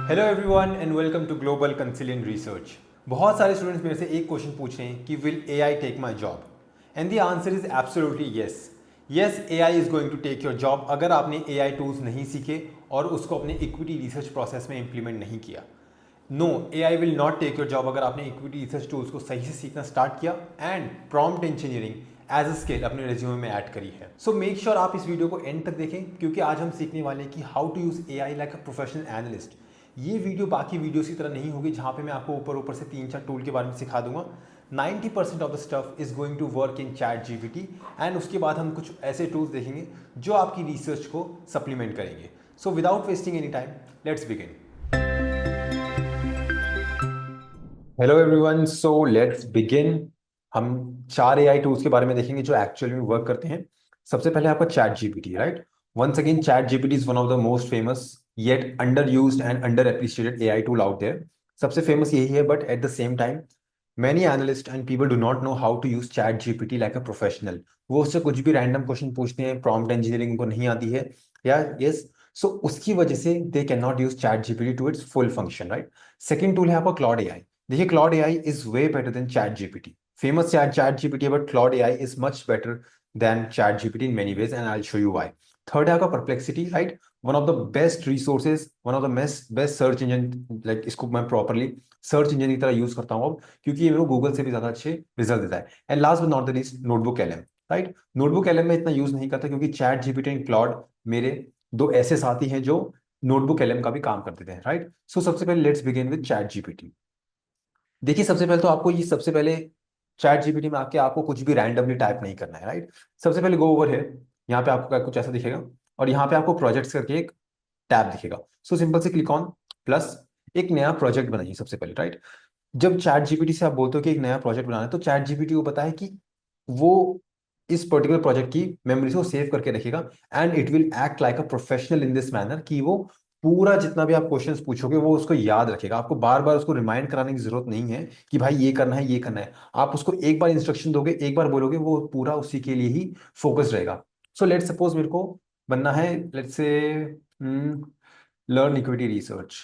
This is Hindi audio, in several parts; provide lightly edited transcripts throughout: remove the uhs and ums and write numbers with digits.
Hello everyone and welcome to global consilience research. बहुत सारे स्टूडेंट्स मेरे से एक क्वेश्चन पूछ रहे हैं कि will AI take my job, and the answer is absolutely yes. Yes, AI is going to take your job अगर आपने एआई टूल्स नहीं सीखे और उसको अपने इक्विटी रिसर्च प्रोसेस में इंप्लीमेंट नहीं किया। No, AI will not take your job अगर आपने इक्विटी रिसर्च टूल्स को सही से सीखना स्टार्ट किया and prompt engineering as a skill अपने रेज्यूमे में ऐड करी है। सो मेक श्योर आप इस वीडियो को एंड तक देखें, क्योंकि आज हम सीखने वाले हैं कि how to use AI like a professional analyst. ये वीडियो बाकी वीडियोस की तरह नहीं होगी जहाँ पे मैं आपको ऊपर ऊपर से 3-4 टूल के बारे में सिखा दूंगा। 90% of the stuff is going to work in ChatGPT, and उसके बाद हम कुछ ऐसे टूल्स देखेंगे जो आपकी रिसर्च को सप्लीमेंट करेंगे। So without wasting any time, let's begin. Hello everyone, so let's begin. हम 4 एआई टूल्स के बारे में देखेंगे जो एक्चुअली में वर्क करते हैं। सबसे पहले आपका chat GPT, right. Once again, chat GPT is one of the most famous yet underused and underappreciated AI tool out there. सबसे फेमस यही है, but at the same time many analyst and people do not know how to use ChatGPT like a professional. वो उससे कुछ भी रैंडम क्वेश्चन पूछते हैं, प्रॉम्प्ट इंजीनियरिंग उनको नहीं आती है, या यस, सो उसकी वजह से they can not use ChatGPT to its full function, right. Second tool है आपका क्लॉड एआई। देखिए, Claude AI is way better than ChatGPT. Famous ChatGPT, but Claude AI is much better than ChatGPT in many ways, and I will show you why. Third है आपका Perplexity, right. One of the best resources, one of the best search engine, like इसको मैं प्रॉपरली सर्च इंजन की तरह यूज करता हूँ अब, क्योंकि ये मेरे को गूगल से भी ज्यादा अच्छे रिजल्ट देता है। And last but not the least, notebook LM, right. Notebook LM में इतना यूज नहीं करता क्योंकि चैट जीपीटी एंड क्लॉड मेरे दो ऐसे साथी हैं जो नोटबुक एलएम का भी काम कर देते हैं, राइट। सो सबसे पहले let's begin with chat GPT. देखिए, सबसे पहले तो आपको ये सबसे पहले चैट जीपीटी में आके आपको कुछ भी रैंडमली टाइप नहीं करना है, राइट। सबसे पहले गो ओवर है, यहाँ पे आपको कुछ ऐसा दिखेगा और यहाँ पे आपको प्रोजेक्ट्स करके एक टैब दिखेगा। सो सिंपल से क्लिक ऑन प्लस, एक नया प्रोजेक्ट बनाइए सबसे पहले, राइट। जब चैट जीपीटी से आप बोलते हो कि एक नया प्रोजेक्ट बनाना है, तो चैट जीपीटी को पता है कि वो इस पर्टिकुलर प्रोजेक्ट की मेमोरी को सेव करके रखेगा, and it will act like a professional in this manner, कि वो पूरा जितना भी आप क्वेश्चंस पूछोगे वो उसको याद रखेगा। आपको बार बार उसको रिमाइंड कराने की जरूरत नहीं है कि भाई ये करना है, ये करना है। आप उसको एक बार इंस्ट्रक्शन दोगे, एक बार बोलोगे, वो पूरा उसी के लिए ही फोकस रहेगा। सो लेट सपोज मेरे को बनना है, let's say learn equity research,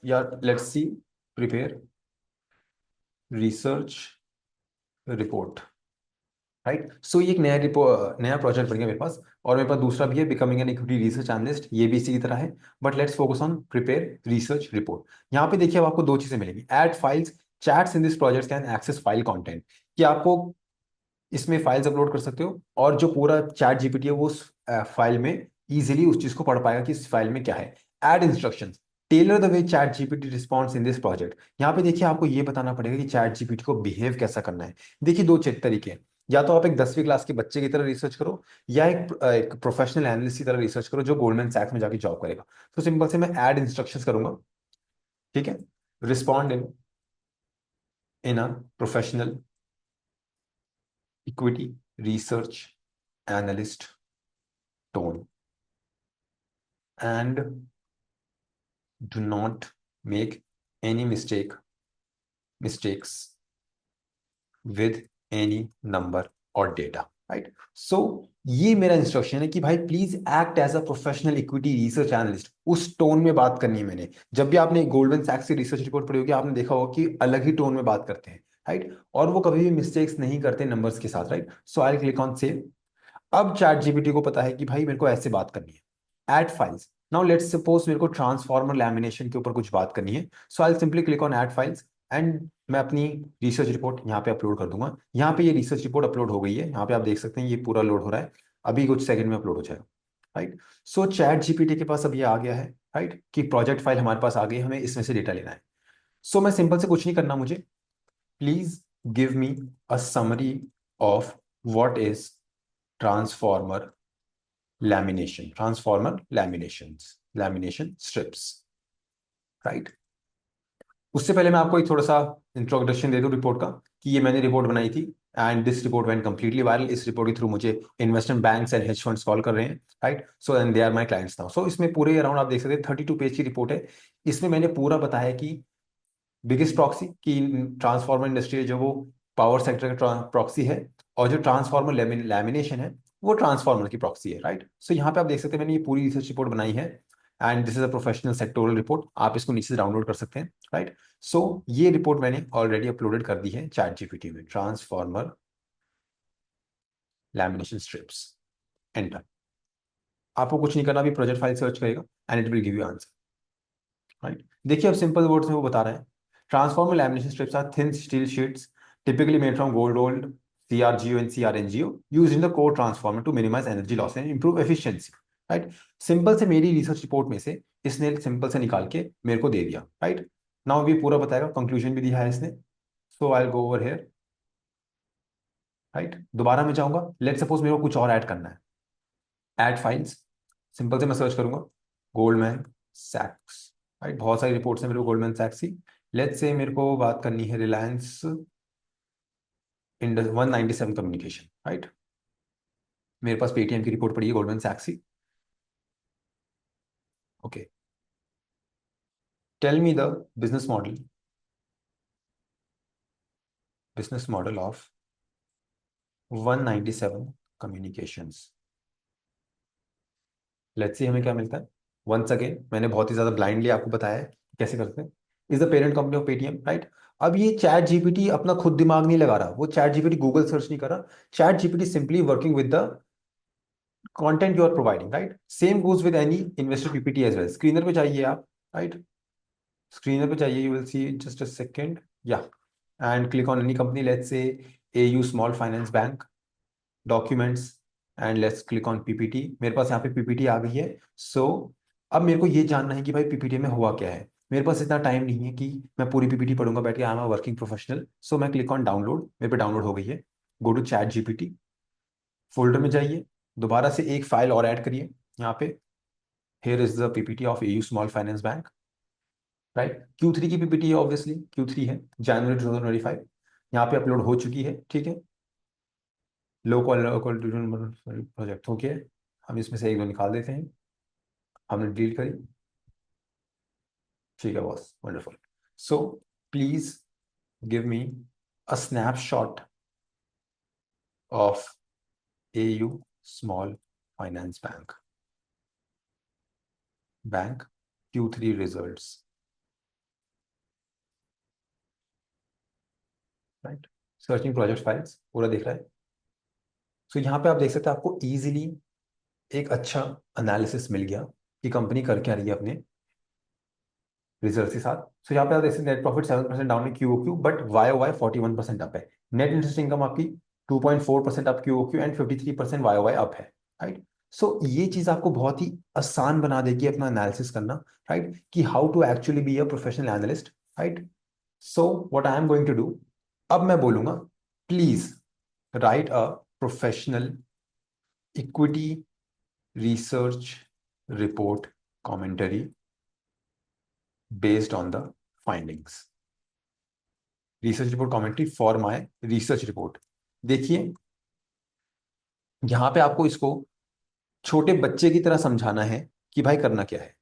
या let's see prepare research report, right. So ये एक नया प्रोजेक्ट बन गया मेरे पास, और मेरे पास दूसरा भी है, becoming an equity research analyst, ये भी इसी की तरह है। But let's focus on prepare research report. यहाँ पे देखिए, अब आपको दो चीजें मिलेंगी। Add files, chats in this project can access file content, कि आपको इसमें फाइल्स अपलोड कर सकते हो, और जो पूरा चैट जीपीटी है वो उस फाइल में इजीली उस चीज को पढ़ पाएगा कि इस फाइल में क्या है। Add instructions, tailor the way ChatGPT response in this project. यहाँ पे देखिए, आपको ये बताना पड़ेगा कि चैट जीपीटी को बिहेव कैसा करना है। देखिए, दो तरीके हैं। या तो आप एक 10वीं क्लास के बच्चे की तरह रिसर्च करो, या एक प्रोफेशनल एनालिस्ट की तरह रिसर्च करो जो गोल्डमैन सैक्स में जाके जॉब करेगा। तो सिंपल से मैं ऐड इंस्ट्रक्शंस करूंगा, ठीक है। Respond in a professional equity research analyst tone, and do not make any mistakes with any number or data, right. So ये मेरा इंस्ट्रक्शन है कि भाई please act as a professional equity research analyst. उस टोन में बात करनी है मैंने। जब भी आपने गोल्डमैन सैक्स की रिसर्च रिपोर्ट पढ़ी होगी, आपने देखा होगा कि अलग ही टोन में बात करते हैं, राइट। और वो कभी भी मिस्टेक्स नहीं करते नंबर्स के साथ, right. So I click on save. अब चैट जीपीटी को पता है कि भाई मेरे को ऐसे बात करनी है। Add files, now let's suppose मेरे को ट्रांसफॉर्मर लैमिनेशन के ऊपर कुछ बात करनी है। So I simply click on add files, and मैं अपनी रिसर्च रिपोर्ट यहाँ पे अपलोड कर दूंगा। यहाँ पे ये रिसर्च रिपोर्ट अपलोड हो गई है, यहाँ पे आप देख सकते हैं ये पूरा लोड हो रहा है। अभी कुछ सेकंड में अपलोड हो जाएगा, राइट। सो चैट जीपीटी के पास अब ये आ गया है, राइट, कि प्रोजेक्ट फाइल हमारे पास आ गई, हमें इसमें से डेटा लेना है। सो मैं सिंपल से कुछ नहीं करना मुझे, please give me a summary of what is transformer lamination strips, right. उससे पहले मैं आपको एक थोड़ा सा इंट्रोडक्शन दे दूं रिपोर्ट का, कि ये मैंने रिपोर्ट बनाई थी, and this report went completely viral. इस रिपोर्ट के थ्रू मुझे investment banks and hedge funds call कर रहे हैं, right. So and they are my clients now. So इसमें पूरे अराउंड आप देख सकते हैं 32 पेज की रिपोर्ट है। इसमें मैंने पूरा बताया कि बिगेस्ट प्रॉक्सी की ट्रांसफार्मर इंडस्ट्री है जो वो पावर सेक्टर का प्रॉक्सी है, और जो ट्रांसफार्मर लैमिनेशन है वो ट्रांसफार्मर की प्रॉक्सी है, राइट। सो यहाँ पे आप देख सकते हैं मैंने ये पूरी रिसर्च रिपोर्ट बनाई है, and this is a professional sectoral report, आप इसको नीचे से डाउनलोड कर सकते हैं, राइट। सो ये रिपोर्ट मैंने ऑलरेडी अपलोडेड कर दी है चैट जीपीटी में, ट्रांसफॉर्मर लैमिनेशन स्ट्रिप्स, एंटर। आपको कुछ नहीं करना, अभी प्रोजेक्ट फाइल सर्च करेगा and it will give you answer, right. देखिए अब सिंपल वर्ड्स में वो बता रहे हैं, transformer lamination strips are thin steel sheets typically made from gold rolled CRGO and CRNGO used in the core transformer to minimize energy loss and improve efficiency, right. Simple से मेरी रिसर्च रिपोर्ट में से इसने सिंपल से निकाल के मेरे को दे दिया, राइट। नाउ भी पूरा बताएगा, कंक्लूजन भी दिया है इसने। So I will go over here, right. दोबारा मैं जाऊंगा, लेट सपोज मेरे को कुछ और ऐड करना है, ऐड फाइल्स, सिंपल से मैं सर्च करूंगा गोल्डमैन सैक्स, राइट। बहुत सारी रिपोर्ट्स हैं मेरे को गोल्डमैन सैक्स की। लेट्स से मेरे को बात करनी है रिलायंस इंडस 197 कम्युनिकेशन, राइट। मेरे पास पेटीएम की रिपोर्ट पड़ी है गोल्डमैन सैक्स की, okay. Tell me the business model, business model of 197 communications. Let's see हमें क्या मिलता है। वंस अगेन मैंने बहुत ही ज्यादा ब्लाइंडली आपको बताया है कि कैसे करते हैं। Is the parent company of Paytm, right. अब ये चैट जीपीटी अपना खुद दिमाग नहीं लगा रहा, वो चैट जीपीटी गूगल सर्च नहीं कर रहा, chat GPT simply working with the content you are providing, right. Same goes with any investor PPT as well. Screener पे चाहिए आप, राइट, स्क्रीनर पे चाहिए, you will see just a second, या and click on any company, let's say AU small finance bank, documents, and let's click on PPT. मेरे पास यहाँ पे पीपीटी आ गई है। सो अब मेरे को ये जानना है कि भाई पीपीटी में हुआ क्या है। मेरे पास इतना टाइम नहीं है कि मैं पूरी पीपीटी पढ़ूंगा बैठ के, I am a working professional. So मैं क्लिक ऑन डाउनलोड, मेरे पे डाउनलोड हो गई है। Go to chat GPT, folder में जाइए, दोबारा से एक फाइल और ऐड करिए यहाँ पे, here is the PPT of AU small finance bank, right. Q3 की पीपीटी है, ऑब्वियसली Q3 है, जनवरी 2025, यहाँ पे अपलोड हो चुकी है, ठीक है। लो क्वालिटी प्रोजेक्ट हो गया है। हम इसमें से एक दो निकाल देते हैं, हमने डिलीट करी, ठीक है boss, wonderful. So please give me a snapshot of AU small finance bank Q3 results, right. Searching project files पूरा दिख रहा है। सो यहाँ पे आप देख सकते हैं, आपको इजीली एक अच्छा एनालिसिस मिल गया कि कंपनी कर क्या रही है अपने रिजल्ट के साथ। सो यहाँ पे आप देख सकते हैं, नेट प्रॉफिट 7% डाउन है QOQ, बट YOY 41% अप है। नेट इंटरेस्ट इनकम आपकी 2.4% up QOQ and 53% YOY up है, राइट। सो ये चीज आपको बहुत ही आसान बना देगी अपना एनालिसिस करना, राइट, कि how to actually be a professional analyst, right. So what I am going to do, अब मैं बोलूंगा please write a professional equity research report commentary based on the findings, research report commentary for my research report. देखिए यहां पे आपको इसको छोटे बच्चे की तरह समझाना है कि भाई करना क्या है।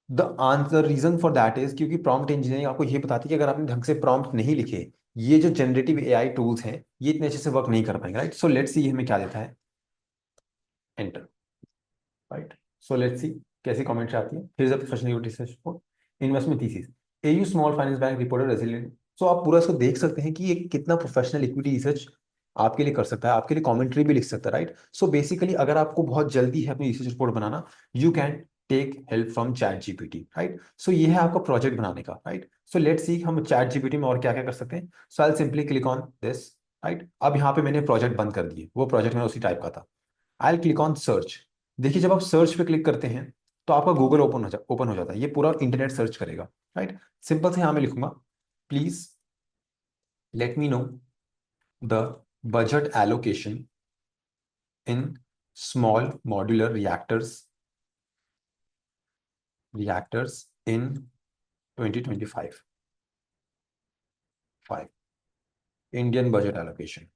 The answer reason for that is क्योंकि प्रॉम्प्ट इंजीनियरिंग आपको ये बताती है कि अगर आपने ढंग से प्रॉम्प्ट नहीं लिखे, ये जो जनरेटिव एआई टूल्स हैं ये इतने अच्छे से वर्क नहीं कर पाएंगे, राइट। सो लेट्स सी हमें क्या देता है, enter, right. So let's see कैसी कमेंट्स आती है। Here is a professional research report, investment thesis, AU small finance bank reported resilient. So आप पूरा इसको देख सकते हैं कि ये कितना प्रोफेशनल इक्विटी रिसर्च आपके लिए कर सकता है, आपके लिए कमेंट्री भी लिख सकता है, राइट। सो बेसिकली अगर आपको बहुत जल्दी है अपनी रिसर्च रिपोर्ट बनाना, you can take help from chat GPT, right. So ये है आपका प्रोजेक्ट बनाने का, राइट। सो लेट्स सी हम चैट जीपीटी में और क्या क्या कर सकते हैं। So I simply click on this, right. अब यहाँ पे मैंने प्रोजेक्ट बंद कर दिए, वो प्रोजेक्ट में उसी टाइप का था। आई क्लिक ऑन सर्च। देखिए जब आप सर्च पे क्लिक करते हैं तो आपका गूगल ओपन हो जाता है, ये पूरा इंटरनेट सर्च करेगा, राइट। सिंपल से यहां मैं लिखूंगा, please let me know the budget allocation in small modular reactors in 2025 Indian budget allocation,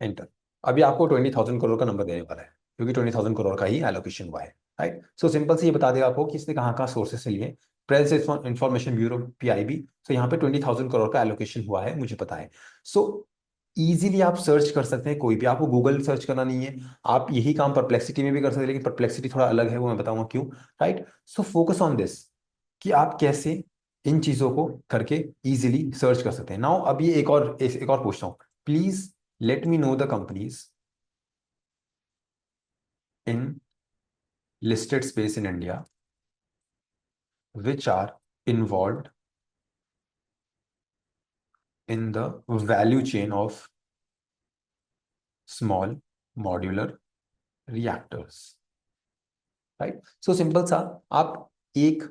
enter. अभी आपको 20,000 करोड़ का नंबर देने वाला है क्योंकि 20,000 करोड़ का ही एलोकेशन हुआ है, राइट। सो सिंपल से ये बता देगा आपको कि इसने कहाँ कहाँ सोर्सेस से लिए। प्रेस इंफॉर्मेशन ब्यूरो PIB, सो यहाँ पे 20,000 करोड़ का एलोकेशन हुआ है, मुझे पता है। सो इजीली आप सर्च कर सकते हैं, कोई भी, आपको गूगल सर्च करना नहीं है। आप यही काम परप्लेक्सिटी में भी कर सकते हैं, लेकिन परप्लेक्सिटी थोड़ा अलग है, वो मैं बताऊंगा क्यों। Right, so focus on this, कि आप कैसे इन चीजों को करके इजीली सर्च कर सकते हैं। नाउ अब ये एक और पूछता हूँ। Please let me know the companies in listed space in India which are involved in the value chain of small modular reactors. Right, so simple सा, आप एक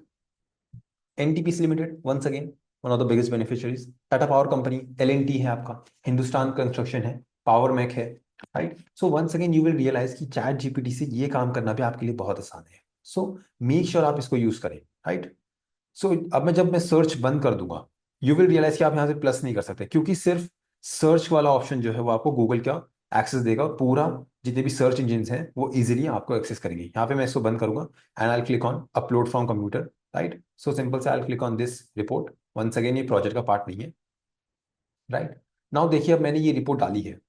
NTPC limited, once again one of the biggest beneficiaries, Tata power company, LNT है आपका, हिंदुस्तान कंस्ट्रक्शन है, पावर मैक है। Right, so once again you will realise कि चैट जीपीटी से ये काम करना भी आपके लिए बहुत आसान है। सो मेक श्योर आप इसको यूज करें। राइट, सो अब जब मैं सर्च बंद कर दूंगा, यू विल रियलाइज कि आप यहाँ से प्लस नहीं कर सकते, क्योंकि सिर्फ सर्च वाला ऑप्शन जो है वो आपको गूगल का एक्सेस देगा, और पूरा जितने भी सर्च इंजिन हैं वो इजीली आपको एक्सेस करेंगे। यहाँ पे मैं इसको बंद करूंगा and I click on upload from computer. Right, so simple से I click on this report. Once again ये प्रोजेक्ट का पार्ट नहीं है। राइट, नाउ देखिए, अब मैंने ये रिपोर्ट डाली है।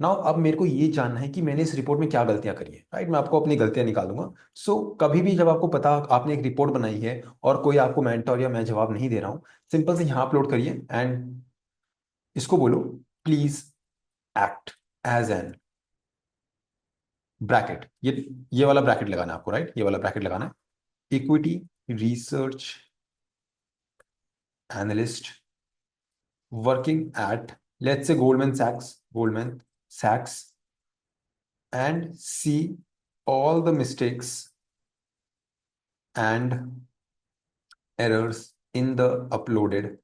नाउ अब मेरे को ये जानना है कि मैंने इस रिपोर्ट में क्या गलतियां करी है। राइट, मैं आपको अपनी गलतियां निकालूंगा। सो कभी भी जब आपको पता आपने एक रिपोर्ट बनाई है और कोई आपको मेंटर या मैं जवाब नहीं दे रहा हूं, सिंपल से यहाँ अपलोड करिए एंड इसको बोलो, please act as an bracket. ये वाला ब्रैकेट लगाना है आपको। राइट, ये वाला ब्रैकेट लगाना है, equity research analyst working at, let's say Goldman सैक्स, and see all the mistakes and errors in the uploaded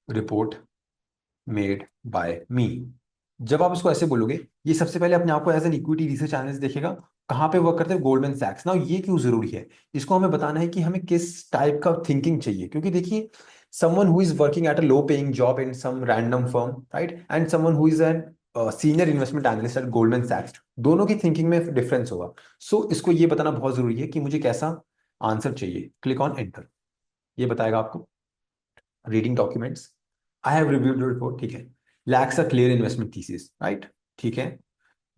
report made by me। जब आप इसको ऐसे बोलोगे, ये सबसे पहले अपने आप को as an equity research analyst देखेगा। कहाँ पे वर्क करते हैं? गोल्डमैन सैक्स। ना ये क्यों जरूरी है? इसको हमें बताना है कि हमें किस टाइप का थिंकिंग चाहिए, क्योंकि देखिए, someone who is working at a low paying job in some random firm, right, and someone who is an senior investment analyst at Goldman Sachs, दोनों की थिंकिंग में डिफरेंस होगा। सो इसको ये बताना बहुत जरूरी है कि मुझे कैसा आंसर चाहिए। क्लिक ऑन एंटर, ये बताएगा आपको reading documents, I have reviewed report, ठीक है, lacks a clear investment thesis, right, ठीक है,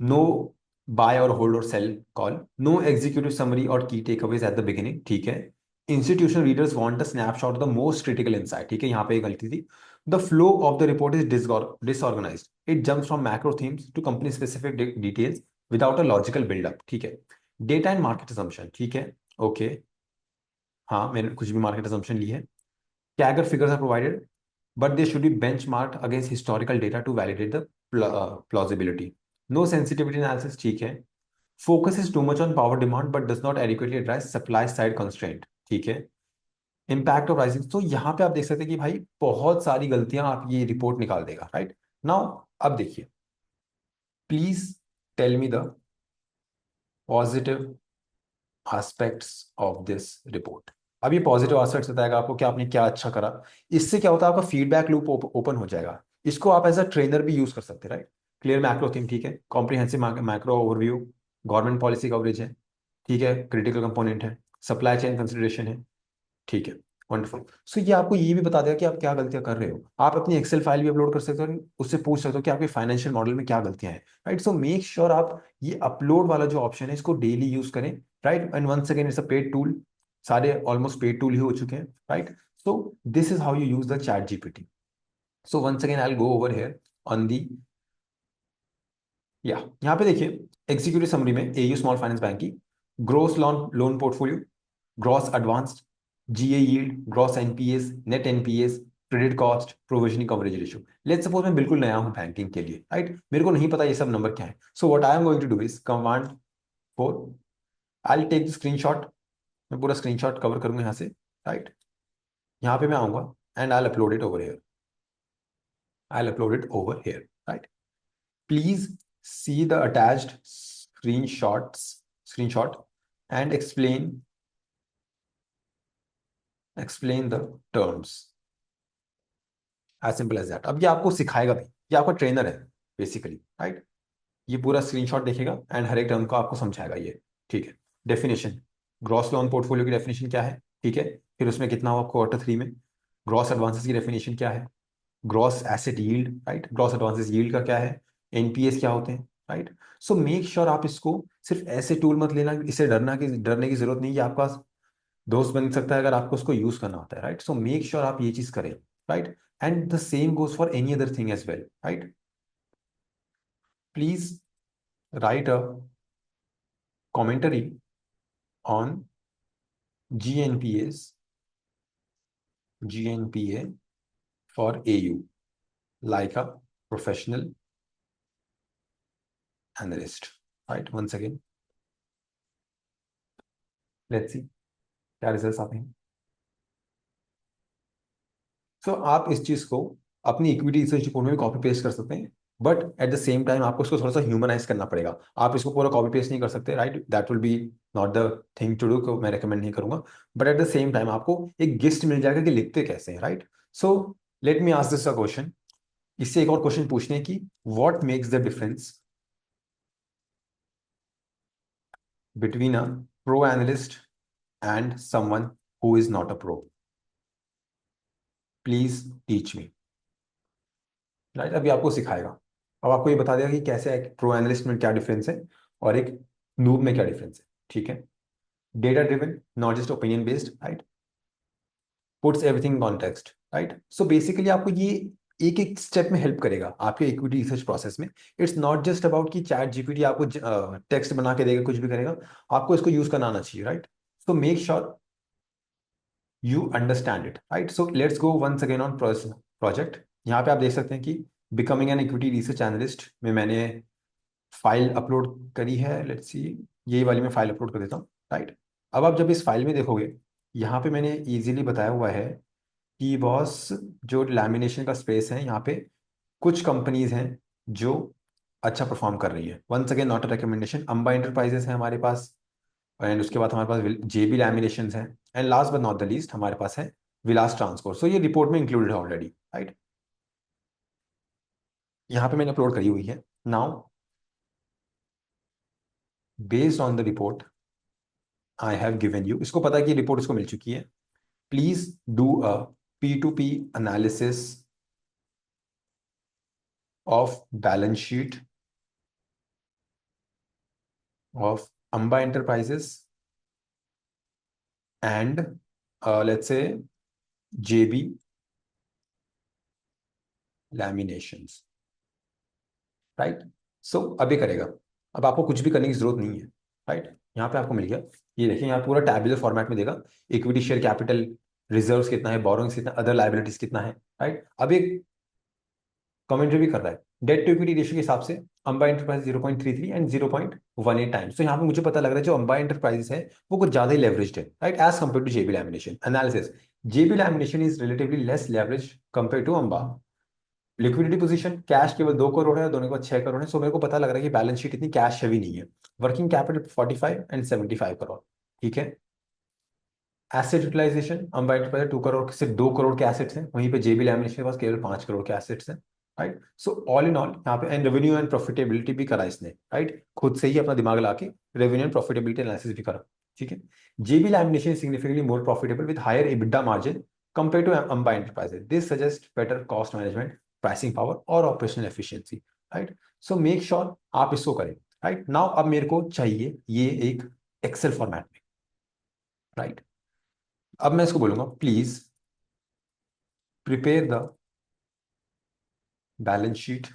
नो बाय और होल्ड और sell call, no executive summary और key takeaways at the beginning, ठीक है, institutional readers want a snapshot of the most critical insight, ठीक है, यहाँ पे एक गलती थी, the flow of the report is disorganised, it jumps from macro themes to company specific details without a logical buildup, ठीक है, डेटा एंड मार्केट असम्पशन, ठीक है, ओके, हाँ मैंने कुछ भी मार्केट असम्पशन ली है, CAGR figures are provided but they should be benchmarked against historical data to validate the plausibility. No sensitivity analysis, ठीक है, focuses too much on power demand but does not adequately address supply side constraint, ठीक है, impact of rising। तो यहाँ पे आप देख सकते हैं कि भाई बहुत सारी गलतियां आप ये रिपोर्ट निकाल देगा। राइट, नाउ अब देखिए, please tell me the positive aspects of this report. अब ये पॉजिटिव एस्पेक्ट्स बताएगा आपको कि आपने क्या अच्छा करा। इससे क्या होता है, आपका फीडबैक लूप ओपन हो जाएगा। इसको आप एज अ ट्रेनर भी यूज कर सकते हैं। राइट, क्लियर मैक्रो थीम, ठीक है, comprehensive macro overview, government policy coverage है, ठीक है, क्रिटिकल कंपोनेंट है, सप्लाई चेन कंसिडरेशन है, ठीक है, वंडरफुल। सो ये आपको ये भी बता देगा कि आप क्या गलतियां कर रहे हो। आप अपनी एक्सेल फाइल भी अपलोड कर सकते हो, उससे पूछ सकते हो कि आपके फाइनेंशियल मॉडल में क्या गलतियां हैं। राइट, सो मेक श्योर आप ये अपलोड वाला जो ऑप्शन है इसको डेली यूज करें। Right, and once again it's a paid tool, सारे ऑलमोस्ट पेड टूल ही हो चुके हैं। Right, so this is how you use the chat GPT. So once again I will go over here on the, या यहाँ पे देखिए, एग्जीक्यूटिव समरी में एयू स्मॉल फाइनेंस बैंक की gross loan portfolio, gross advanced, GA yield, gross NPAs, net NPAs, credit cost, provisioning coverage ratio. Let's suppose मैं बिल्कुल नया हूं बैंकिंग के लिए। राइट, मेरे को नहीं पता ये सब नंबर क्या है। So what I am going to do is command 4, I take the screenshot, मैं पूरा स्क्रीनशॉट कवर करूंगा यहाँ से। राइट, यहाँ पे मैं आऊंगा and I upload it over here, I upload it over here. Right, please see the attached screenshot and explain the terms, as simple as that। अब ये आपको सिखाएगा भी, ये आपका ट्रेनर है बेसिकली। राइट, ये पूरा स्क्रीनशॉट देखेगा एंड हर एक टर्म को आपको समझाएगा ये। ठीक है, डेफिनेशन, ग्रॉस लोन पोर्टफोलियो की डेफिनेशन क्या है, ठीक है, फिर उसमें कितना हुआ क्वार्टर 3 में, ग्रॉस एडवांसेस की डेफिनेशन क्या है, gross asset yield, right, gross advances yield का क्या है, एनपीएस क्या होते हैं, राइट। सो मेक श्योर आप इसको सिर्फ ऐसे टूल मत लेना, इससे डरने की जरूरत नहीं, कि आपका दोस्त बन सकता है अगर आपको उसको यूज करना होता है, राइट। सो मेक श्योर आप ये चीज करें, right. And the same goes for any other thing as well, right. Please write a commentary on GNPAs, GNPA for AU, like a professional analyst, right? Once again, let's see क्या रिजल्ट्स आते हैं। सो आप इस चीज को अपनी इक्विटी रिसर्च रिपोर्ट में भी कॉपी पेस्ट कर सकते हैं, but at the same time आपको इसको थोड़ा सा ह्यूमनाइज करना पड़ेगा। आप इसको पूरा कॉपी पेस्ट नहीं कर सकते, right, that will be not the thing to do, मैं रेकमेंड नहीं करूंगा। But at the same time आपको एक गिस्ट मिल जाएगा कि लिखते कैसे हैं, right. So let me ask this a question, इससे एक और क्वेश्चन पूछने की, what makes the difference between a pro analyst and someone who is not a pro? Please teach me, right. अभी आपको सिखाएगा, अब आपको ये बता देगा कि कैसे एक प्रो एनालिस्ट में क्या डिफरेंस है और एक नूब में क्या डिफरेंस है, ठीक है। Data driven, not just opinion based, right, puts everything in context, right. So basically आपको ये एक एक स्टेप में हेल्प करेगा आपके इक्विटी रिसर्च प्रोसेस में। इट्स नॉट जस्ट अबाउट कि चैट जीपीटी आपको टेक्स्ट बना के देगा, कुछ भी करेगा, आपको इसको यूज करना आना चाहिए, right. So make sure you understand it, right? So let's go once again on project। यहाँ पे आप देख सकते हैं कि becoming an equity research analyst में मैंने फाइल अपलोड करी है, लेट्स सी, यही वाली मैं फाइल अपलोड कर देता हूँ, राइट। अब आप जब इस फाइल में देखोगे, यहाँ पे मैंने इजीली बताया हुआ है कि बॉस, जो लैमिनेशन का स्पेस है यहाँ पे कुछ कंपनीज हैं जो अच्छा परफॉर्म कर रही है। Once again not a recommendation, Amba enterprises है हमारे पास, एंड उसके बाद हमारे पास जेबी लैमिनेशन है, and last but not the least हमारे पास है विलास ट्रांसपोर्ट। सो ये रिपोर्ट में इंक्लूडेड है ऑलरेडी, राइट। यहाँ पे मैंने अपलोड करी हुई है। Now based on the report I have given you, इसको पता है कि रिपोर्ट इसको मिल चुकी है, please do a P2P analysis of balance sheet of Amba enterprises and let's say JB लैमिनेशंस, right. सो अभी करेगा, अब आपको कुछ भी करने की जरूरत नहीं है, राइट। यहाँ पे आपको मिल गया, ये देखिए यहाँ पूरा टैबुलर फॉर्मेट में देगा, इक्विटी शेयर कैपिटल, रिजर्व्स कितना है, बोरोइंग्स कितना, अदर लाइबिलिटीज कितना है, राइट। अब एक कमेंट्री भी कर रहा है, डेट टू इक्विटी रेशियो के हिसाब से अंबा एंटरप्राइज 0.33 एंड 0.18 टाइम्स। तो यहाँ पे मुझे पता लग रहा है जो अंबा एंटरप्राइजेस है वो कुछ ज्यादा ही लेवरेज्ड है, right, as compare to JB lamination analysis. JB lamination is relatively less leverage compare to Amba. Liquidity position, cash केवल 2 करोड़ है, दोनों के बाद 6 करोड़ है। सो मेरे को पता लग रहा है कि बैलेंस शीट इतनी कैश हैवी नहीं है। वर्किंग कैपिटल 45 एंड 75 करोड़, ठीक है। Asset utilisation, Amba enterprise 2 crore, सिर्फ 2 करोड़ के एसेट्स हैं, वहीं पे जेबी लैमिनेशन के पास केवल 5 करोड़ के एसेट्स हैं, right. So all in all यहाँ पे एंड रेवेन्यू एंड प्रॉफिटेबिलिटी भी करा इसने, राइट, खुद से ही अपना दिमाग लगा के रेवेन्यू एंड प्रॉफिटेबिलिटी एनालिसिस भी करा, ठीक है। JB lamination significantly more profitable with higher EBITDA margin compare to Amba enterprises. This suggest better cost management, pricing power और operational efficiency, right. So make sure आप इसको करें, राइट। नाउ अब मेरे को चाहिए ये एक एक्सेल फॉर्मेट में, राइट। अब मैं इसको बोलूंगा please prepare the balance sheet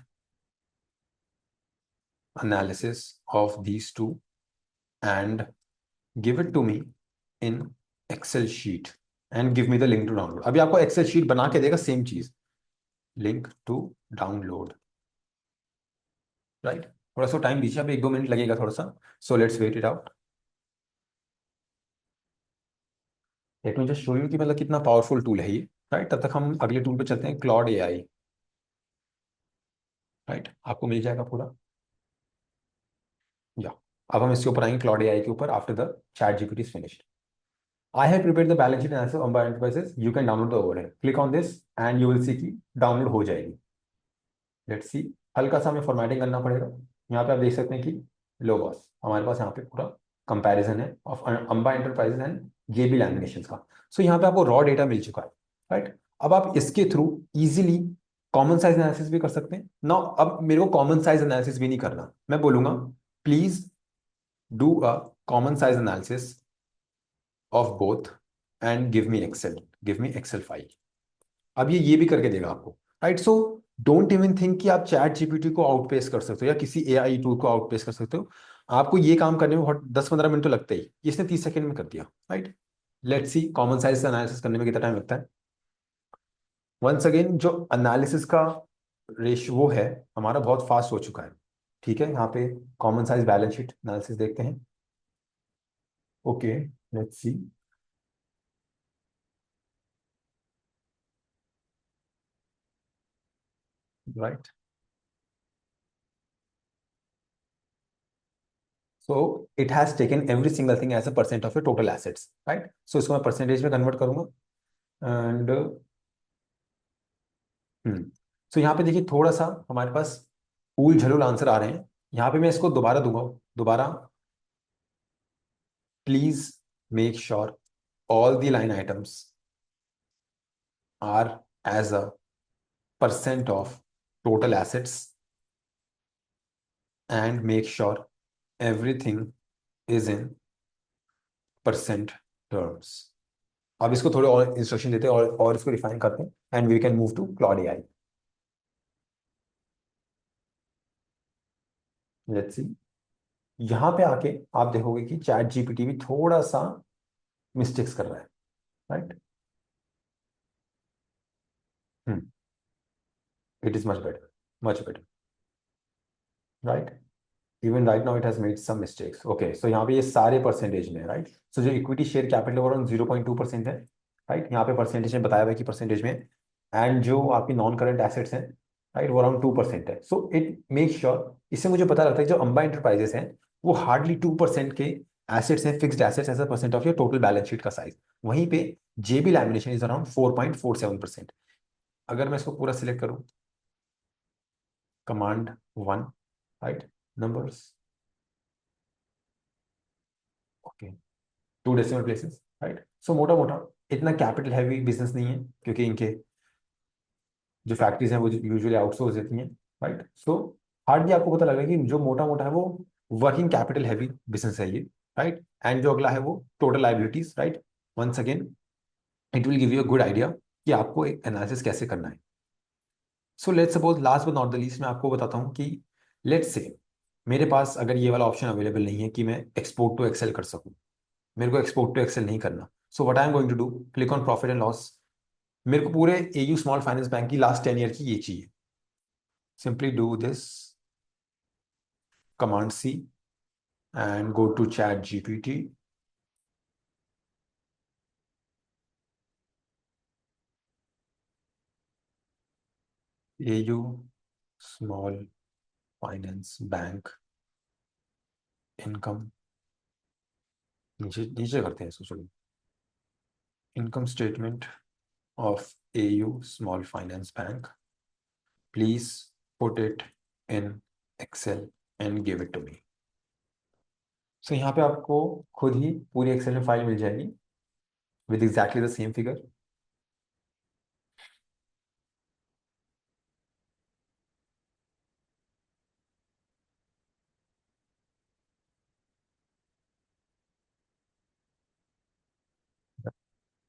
analysis of these two and give it to me in Excel sheet and give me the link to download। अभी आपको एक्सेल शीट बना के देगा सेम चीज, लिंक टू डाउनलोड, राइट। थोड़ा सा टाइम दीजिए, अब 1-2 मिनट लगेगा थोड़ा सा। So let's wait it out. Let me just show you कि मतलब कितना पावरफुल टूल है ये, राइट। तब तक हम अगले टूल पे चलते हैं, क्लॉड एआई, राइट। आपको मिल जाएगा पूरा, या अब हम इसके ऊपर आएंगे, क्लॉड एआई के ऊपर, after the chat GPT is finished. I have prepared the balance sheet analysis on Bio Enterprises। You can download the overhead। Click on this and you will see कि डाउनलोड हो जाएगी। लेट्स सी, हल्का सा हमें फॉर्मेटिंग करना पड़ेगा। यहाँ पे आप देख सकते हैं कि लो बॉस, हमारे पास यहाँ पे पूरा कंपैरिजन है of Amba enterprises and JB lamination का। सो यहाँ पे आपको रॉ डेटा मिल चुका है, राइट। अब आप इसके through easily common size analysis भी कर सकते हैं ना। अब मेरे को कॉमन साइज एनालिसिस भी नहीं करना, मैं बोलूंगा please do a common size analysis of both and give me excel file. अब ये भी करके देगा आपको, right. So don't even think कि आप चैट जीपीटी को आउटपेस कर सकते हो या किसी एआई टूल को आउटपेस कर सकते हो। आपको ये काम करने में बहुत 10-15 मिनट तो लगता ही, इसने 30 सेकंड में कर दिया, right. Let's see common size analysis करने में कितना टाइम लगता है। वंस अगेन जो एनालिसिस का रेशियो वो है हमारा बहुत फास्ट हो चुका है, ठीक है। यहाँ पे common size balance sheet analysis देखते हैं। Okay, let's see. Right, so it has taken every single thing as a percent of your total assets, right. So इसको मैं परसेंटेज में कन्वर्ट करूंगा एंड सो यहाँ पे देखिए थोड़ा सा हमारे पास उल झलूल आंसर आ रहे हैं। यहाँ पे मैं इसको दोबारा दूंगा, दोबारा। Please make sure all the line items are as a percent of total assets and make sure everything is in percent terms। अब इसको थोड़े और इंस्ट्रक्शन देते हैं और इसको रिफाइन करते हैं and we can move to Claude AI. Let's see. यहाँ पे आके आप देखोगे कि चैट जीपीटी भी थोड़ा सा मिस्टेक्स कर रहा है, right. It is much better, right. Even right now it has made some mistakes. Okay, so यहाँ पे ये सारे परसेंटेज में, राइट। सो जो इक्विटी शेयर कैपिटल अराउंड 0.2% है, राइट। यहाँ पे परसेंटेज में बताया हुआ है कि परसेंटेज में। एंड जो आपकी नॉन करंट एसेट्स हैं, राइट, वो अराउंड 2% है। सो इट मेक श्योर, इससे मुझे पता लगता है जो अंबा इंटरप्राइजेस हैं वो हार्डली 2% के एसेट्स हैं, fixed assets as a percent of your total balance sheet का साइज। वहीं पे जेबी लैमिनेशन इज अराउंड 4.47%। अगर मैं इसको पूरा सिलेक्ट करूँ, command 1, right, numbers, okay, 2 decimal places, right. So मोटा मोटा इतना कैपिटल हैवी बिजनेस नहीं है क्योंकि इनके जो फैक्ट्रीज हैं वो यूजुअली आउटसोर्स देती हैं, राइट। सो हार्डली आपको पता लगेगा कि जो मोटा मोटा है वो वर्किंग कैपिटल हैवी बिजनेस है ये, राइट। एंड जो अगला है वो total liabilities, right. Once again it will give you a good idea कि आपको एक एनालिसिस कैसे करना है। So let's suppose last but not the least मैं आपको बताता हूँ कि लेट्स से मेरे पास अगर ये वाला ऑप्शन अवेलेबल नहीं है कि मैं एक्सपोर्ट टू एक्सेल कर सकूँ, मेरे को एक्सपोर्ट टू एक्सेल नहीं करना। So what I am going to do, click on profit and loss. मेरे को पूरे एयू स्मॉल फाइनेंस बैंक की लास्ट 10 ईयर की ये चाहिए। Simply do this, command C and go to chat GPT. AU small finance bank income, नीचे नीचे करते हैं इसको, चलो। Income statement of AU small finance bank, please put it in Excel and give it to me. So यहाँ पे आपको खुद ही पूरी एक्सेल में फाइल मिल जाएगी with exactly the same figure.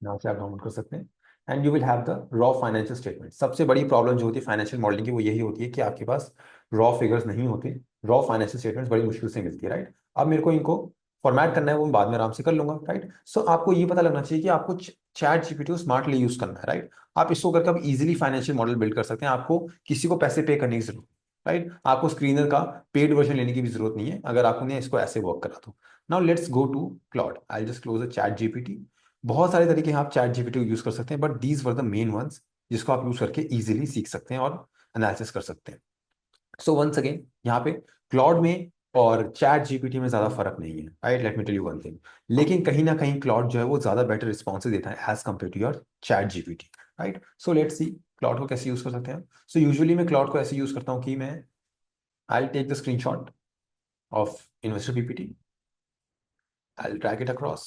यहाँ से आप डाउनलोड कर सकते हैं and you will have the raw financial statement. सबसे बड़ी प्रॉब्लम जो होती है फाइनेंशियल मॉडलिंग की वो यही होती है कि आपके पास रॉ फिगर्स नहीं होते। रॉ फाइनेंशियल स्टेटमेंट्स बड़ी मुश्किल से मिलती है, राइट। अब मेरे को इनको फॉर्मेट करना है वो मैं बाद में आराम से कर लूंगा, राइट। सो आपको ये पता लगना चाहिए कि आपको चैट जीपीटी को स्मार्टली यूज करना है, राइट। आप इसको करके आप इजीली फाइनेंशियल मॉडल बिल्ड कर सकते हैं। आपको किसी को पैसे पे करने की जरूरत, राइट। आपको स्क्रीनर का पेड वर्जन लेने की भी जरूरत नहीं है अगर आपने इसको ऐसे वर्क करा तो। Now let's go to Claude. I just close the chat GPT. बहुत सारे तरीके हैं आप चैट जीपीटी को यूज कर सकते हैं but these were the main ones जिसको आप यूज करके इजीली सीख सकते हैं और एनालिसिस कर सकते हैं। सो वंस अगेन यहाँ पे क्लाउड में और चैट जीपीटी में ज्यादा फर्क नहीं है, right. Let me tell you one thing. लेकिन कहीं ना कहीं क्लाउड जो है वो ज्यादा बेटर रिस्पॉन्स देता है as compare to your chat GPT, right. So let's see Claude को कैसे यूज कर सकते हैं। सो यूजुअली मैं क्लाउड को ऐसे यूज करता हूँ कि मैं I take the screenshot of investor PPT, I drag it across,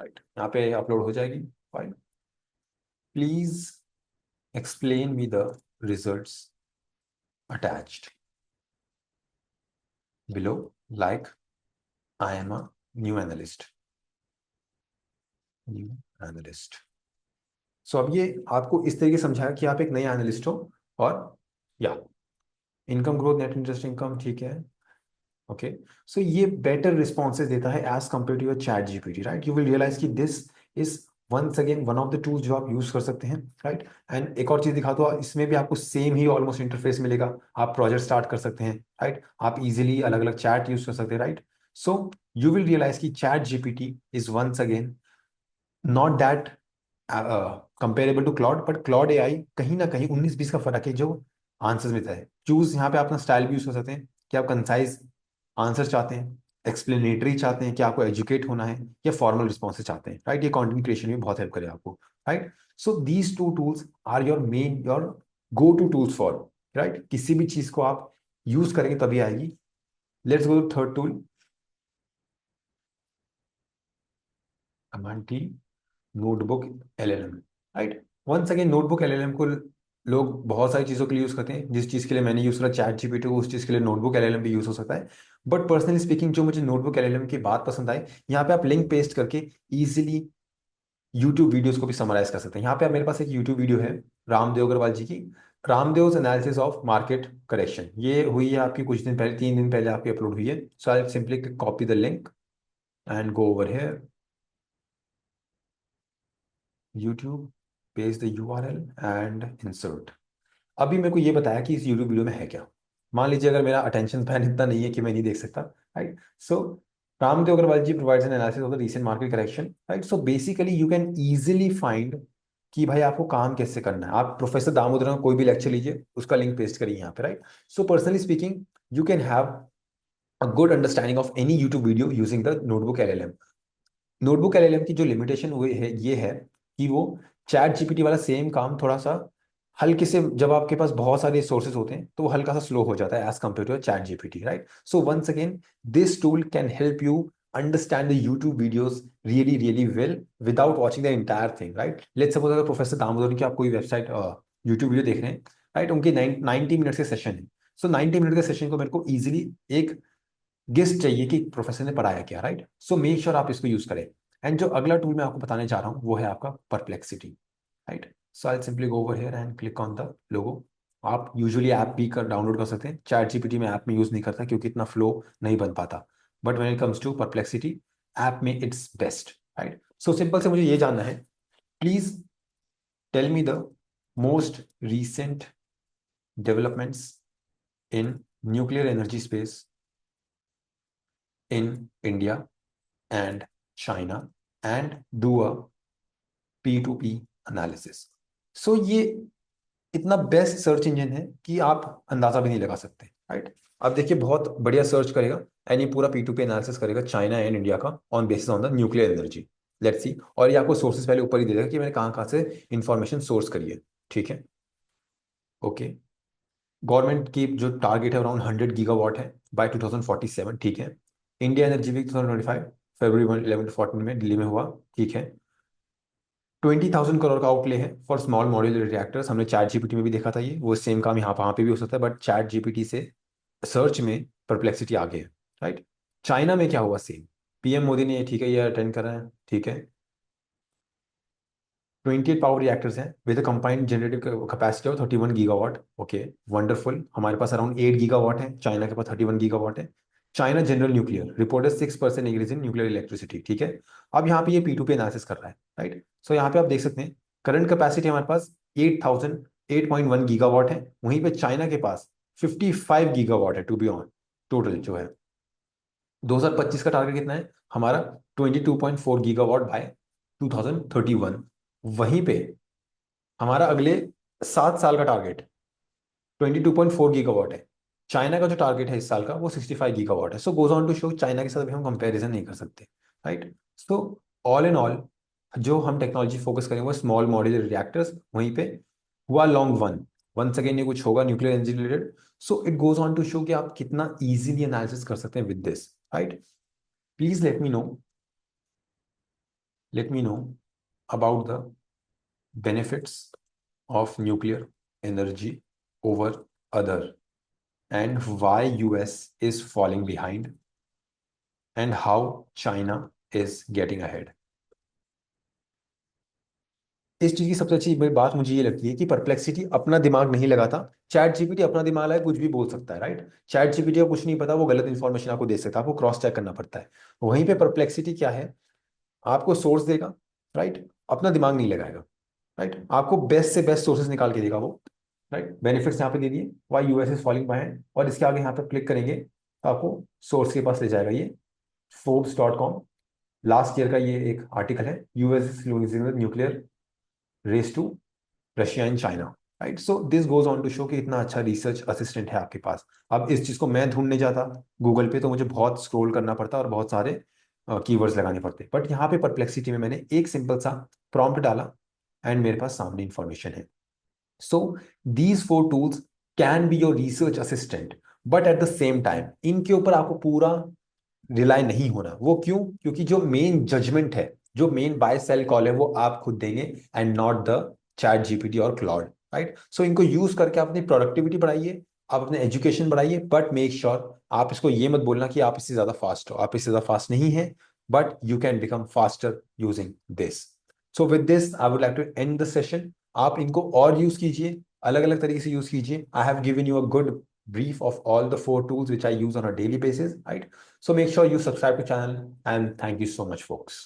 right. यहाँ पे अपलोड हो जाएगी file. Please explain me the results attached below, like I am a new analyst. सो अब ये आपको इस तरीके से समझाया कि आप एक नए एनालिस्ट हो, और या income growth, net interest income, ठीक है, ओके। सो ये बेटर रिस्पॉन्सेज देता है as compare to your chat GPT, right. You will realise कि this is once again one of the tools जो आप यूज कर सकते हैं, राइट। एंड एक और चीज दिखा दो, इसमें भी आपको सेम ही ऑलमोस्ट इंटरफेस मिलेगा। आप प्रोजेक्ट स्टार्ट कर सकते हैं, राइट। आप इजीली अलग अलग चैट यूज कर सकते हैं, right. So you will realise कि chat GPT is once again not that comparable to Claude, but Claude AI कहीं ना कहीं 19-20 का फर्क है जो आंसर्स में है। चूज यहाँ पे अपना स्टाइल भी यूज कर सकते हैं कि आप कंसाइज आंसर चाहते हैं, एक्सप्लेनेटरी चाहते हैं कि आपको एजुकेट होना है, या फॉर्मल रिस्पॉन्सेज चाहते हैं, राइट। ये कंटेंट क्रिएशन में बहुत हेल्प करेगा आपको, right. So these two tools are your main, your go to tools for, right. किसी भी चीज को आप यूज करेंगे तभी आएगी। Let's go to third tool, command T, notebook LLM, right. Once again notebook LLM को लोग बहुत सारी चीज़ों के लिए यूज़ करते हैं। जिस चीज़ के लिए मैंने यूज़ करा चैट जीपीटी को, उस चीज़ के लिए नोटबुक एलएलएम भी यूज़ हो सकता है। बट पर्सनली स्पीकिंग, जो मुझे नोटबुक एलएलएम की बात पसंद आई, यहाँ पे आप लिंक पेस्ट करके इजीली यूट्यूब वीडियोस को भी समराइज कर सकते हैं। यहाँ पे आप, मेरे पास एक यूट्यूब वीडियो है रामदेव अग्रवाल जी की, Ramdev analysis of market correction. ये हुई है आपकी कुछ दिन पहले, 3 दिन पहले आपकी अपलोड हुई है। So I simply copy the link and go over here, YouTube, paste the URL and insert. अभी मेरे को ये बताया कि इस यूट्यूब वीडियो में है क्या। मान लीजिए अगर मेरा अटेंशन स्पैन इतना नहीं है कि मैं नहीं देख सकता, right. So Ramdev Agrawal ji provides an analysis of the recent market correction, right. So basically you can easily find कि भाई आपको काम कैसे करना है। आप प्रोफेसर दामोदरन का कोई भी लेक्चर लीजिए, उसका लिंक पेस्ट करिए यहाँ पे, right. So personally speaking, you can have a good understanding of any YouTube video using the notebook LLM. Notebook LLM की जो लिमिटेशन हुई है ये है कि वो चैट जीपीटी वाला सेम काम थोड़ा सा हल्के से, जब आपके पास बहुत सारे सोर्सेज होते हैं तो वो हल्का सा स्लो हो जाता है as compare to chat GPT, right. So once again, this tool can help you understand the YouTube videos really really well without watching the entire thing, right. Let's suppose अगर प्रोफेसर दामोदर की आप कोई वेबसाइट यूट्यूब वीडियो देख रहे हैं, राइट, उनके 90 मिनट के सेशन है। सो 90 मिनट के सेशन को मेरे को इजीली एक गेस्ट चाहिए कि प्रोफेसर ने पढ़ाया क्या, राइट। सो मेक श्योर आप इसको यूज करें। एंड जो अगला टूल मैं आपको बताने जा रहा हूँ वो है आपका Perplexity, right. So I simply go over here and click on the logo. आप यूजुअली ऐप भी कर डाउनलोड कर सकते हैं। चैट जीपीटी में ऐप में यूज नहीं करता क्योंकि इतना फ्लो नहीं बन पाता, but when it comes to Perplexity, app में it's best, right. So simple से मुझे ये जानना है, please tell me the most recent developments in nuclear energy space in India and China and do a P2P analysis. सो ये इतना बेस्ट सर्च इंजन है कि आप अंदाजा भी नहीं लगा सकते, राइट। अब देखिए, बहुत बढ़िया सर्च करेगा एंड ये पूरा P2P एनालिसिस करेगा चाइना एंड इंडिया का on basis on the nuclear energy. Let's see, और ये आपको सोर्सेज पहले ऊपर ही दे देगा कि मैंने कहाँ कहाँ से इंफॉर्मेशन सोर्स करी है, ठीक है, ओके। गवर्नमेंट की जो टारगेट है अराउंड 100 गीगावाट है बाय 2047, ठीक है। India energy week 2025 February 11 to 14 में दिल्ली में हुआ, ठीक है। 20,000 करोड़ का आउटले है फॉर स्मॉल मॉड्यूलर रिएक्टर्स। हमने चैट जीपीटी में भी देखा था, ये वो सेम काम यहाँ वहाँ पे भी हो सकता है, बट चैट जीपीटी से सर्च में परप्लेक्सिटी आगे है, राइट। चाइना में क्या हुआ, सेम। पीएम मोदी ने ये, ठीक है, ये अटेंड कर रहे हैं, ठीक है। 28 पावर रिएक्टर्स हैं with combined generative capacity of 31 gigawatt, okay, wonderful. हमारे पास अराउंड 8 गीगावाट है, चाइना के पास 31 गीगावाट है। China general nuclear reported 6% increase in nuclear electricity, ठीक है। अब यहाँ पे ये P2P एनालिसिस कर रहा है, राइट। सो यहाँ पे आप देख सकते हैं करंट कैपेसिटी हमारे पास 8,008.1 गीगावाट है, वहीं पे चाइना के पास 55 गीगावाट है टू बी ऑन टोटल जो है। 2025 का टारगेट कितना है हमारा, 22.4 गीगावाट बाय 2031। वहीं पे हमारा अगले 7 साल का टारगेट 22.4 गीगावाट है। चाइना का जो टारगेट है इस साल का वो 65 गीगावाट है। So goes on to show China के साथ भी हम कंपैरिजन नहीं कर सकते, right. So all in all, जो हम टेक्नोलॉजी फोकस करेंगे वो स्मॉल मॉड्यूलर रिएक्टर्स, वहीं पे हुआ लॉन्ग वन, वंस अगेन ये कुछ होगा nuclear energy related. So it goes on to show कि आप कितना इजीली एनालिसिस कर सकते हैं with this, right. Please let me know about the benefits of nuclear energy over other, and why US is falling behind, and how China is getting ahead. इस चीज की सबसे अच्छी बात मुझे ये लगती है कि परप्लेक्सिटी अपना दिमाग नहीं लगाता, चैट जीपीटी अपना दिमाग है, कुछ भी बोल सकता है, राइट। चैट जीपीटी को कुछ नहीं पता, वो गलत इन्फॉर्मेशन आपको दे सकता है, आपको क्रॉस चेक करना पड़ता है। वहीं पे परप्लेक्सिटी क्या है, आपको सोर्स देगा, राइट, अपना दिमाग नहीं लगाएगा, राइट, आपको बेस्ट से बेस्ट सोर्सेज निकाल के देगा वो, राइट। बेनिफिट्स यहाँ पे दे दिए, why US is falling behind, और इसके आगे यहाँ पे क्लिक करेंगे तो आपको सोर्स के पास ले जाएगा, ये forbes.com, लास्ट ईयर का ये एक आर्टिकल है, US is losing nuclear race to Russia and China, right. So this goes on to show कि इतना अच्छा रिसर्च असिस्टेंट है आपके पास। अब इस चीज को मैं ढूंढने जाता गूगल पे तो मुझे बहुत स्क्रॉल करना पड़ता और बहुत सारे कीवर्ड्स लगाने पड़ते, बट यहाँ पे परप्लेक्सिटी में मैंने एक सिंपल सा प्रॉम्प्ट डाला एंड मेरे पास सामने इंफॉर्मेशन है। So these four tools can be your research assistant, but at the same time इनके ऊपर आपको पूरा रिलाई नहीं होना। वो क्यों? क्योंकि जो मेन जजमेंट है, जो मेन बाय सेल कॉल है, वो आप खुद देंगे and not the chat GPT और क्लाउड, राइट। सो इनको यूज करके आप अपनी प्रोडक्टिविटी बढ़ाइए, आप अपने एजुकेशन बढ़ाइए, बट मेक श्योर आप इसको ये मत बोलना कि आप इससे ज्यादा फास्ट हो, आप इससे ज्यादा फास्ट नहीं है, but you can become faster using this. So with this I would like to end the session. आप इनको और यूज कीजिए, अलग अलग तरीके से यूज कीजिए। आई have given you a good brief of all the four tools which I use on a daily basis, right? So make sure you subscribe to channel, and thank you so much, folks.